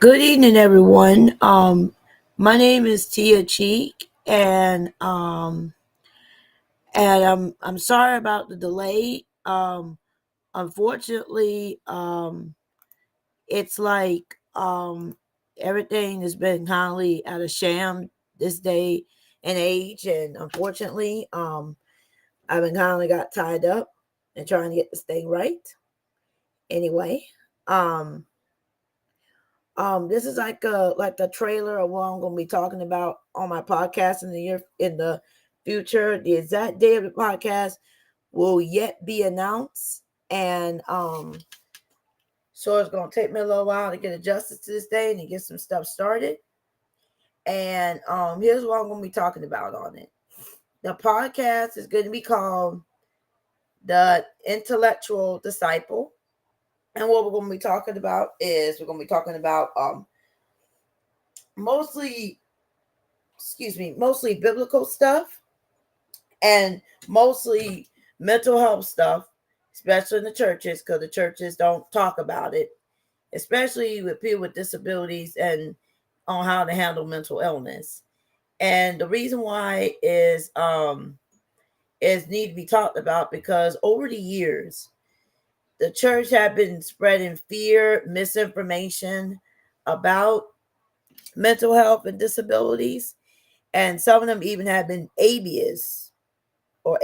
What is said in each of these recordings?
Good evening, everyone. My name is Tia Cheek, and I'm sorry about the delay. Unfortunately, it's like everything has been kindly out of sham this day and age, and unfortunately, I've been kindly got tied up and trying to get this thing right. Anyway, um, this is like a trailer of what I'm going to be talking about on my podcast in the future. The exact day of the podcast will yet be announced, and so it's going to take me a little while to get adjusted to this day and to get some stuff started. And here's what I'm going to be talking about on it. The podcast is going to be called The Intellectual Disciple, and what we're going to be talking about is we're going to be talking about mostly mostly biblical stuff and mostly mental health stuff, especially in the churches, because the churches don't talk about it, especially with people with disabilities and on how to handle mental illness. And the reason why is need to be talked about because over the years, the church have been spreading fear, misinformation about mental health and disabilities, and some of them even have been ableist or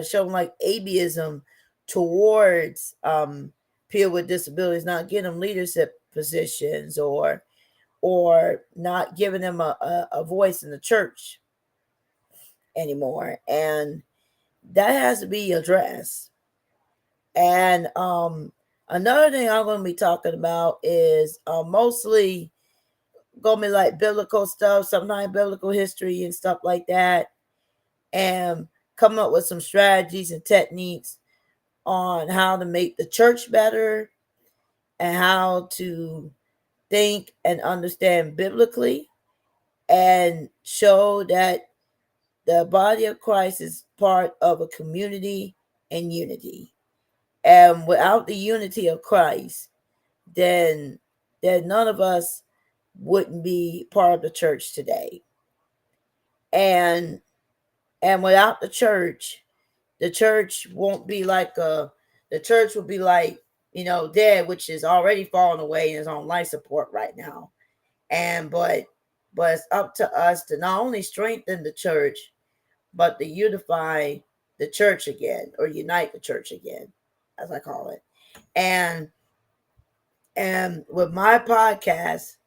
shown like ableism towards people with disabilities, not getting them leadership positions or not giving them a voice in the church anymore, and that has to be addressed. And another thing I'm going to be talking about is mostly going to be like biblical stuff, sometimes biblical history and stuff like that, and come up with some strategies and techniques on how to make the church better and how to think and understand biblically and show that the body of Christ is part of a community and unity. And without the unity of Christ, then none of us wouldn't be part of the church today. And without the church won't be like the church will be like, dead, which is already falling away and is on life support right now. And but it's up to us to not only strengthen the church, but to unify the church again, or unite the church again, as I call it. And with my podcast,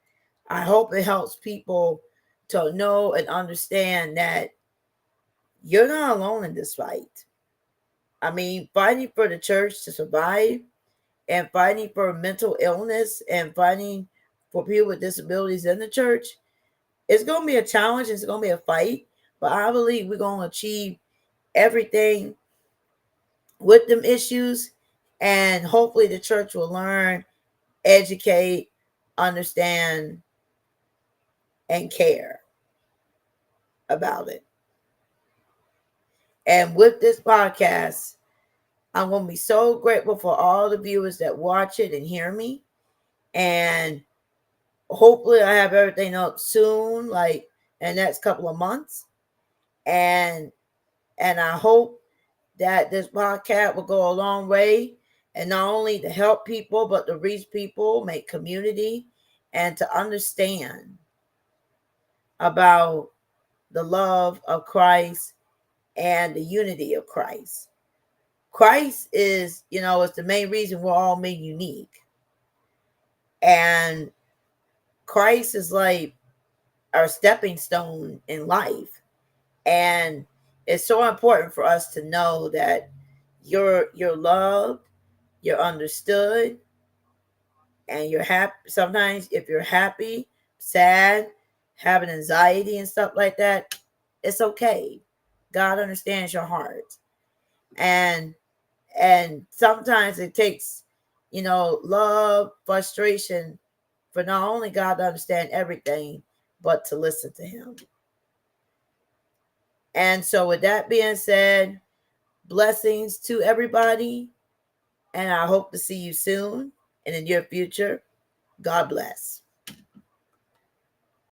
I hope it helps people to know and understand that you're not alone in this fight. I mean, fighting for the church to survive and fighting for mental illness and fighting for people with disabilities in the church, it's going to be a challenge. It's going to be a fight. But I believe we're going to achieve everything with them issues. And hopefully the church will learn, educate, understand, and care about it. And with this podcast, I'm going to be so grateful for all the viewers that watch it and hear me. And hopefully I have everything up soon, like in the next couple of months. And I hope that this podcast will go a long way, and not only to help people, but to reach people, make community, and to understand about the love of Christ and the unity of Christ. Christ is, it's the main reason we're all made unique. And Christ is like our stepping stone in life. And it's so important for us to know that you're loved, you're understood, and you're happy. Sometimes if you're happy, sad, having anxiety and stuff like that, it's okay. God understands your heart. And sometimes it takes, love, frustration for not only God to understand everything, but to listen to him. And so with that being said, blessings to everybody. And I hope to see you soon in the near future. God bless.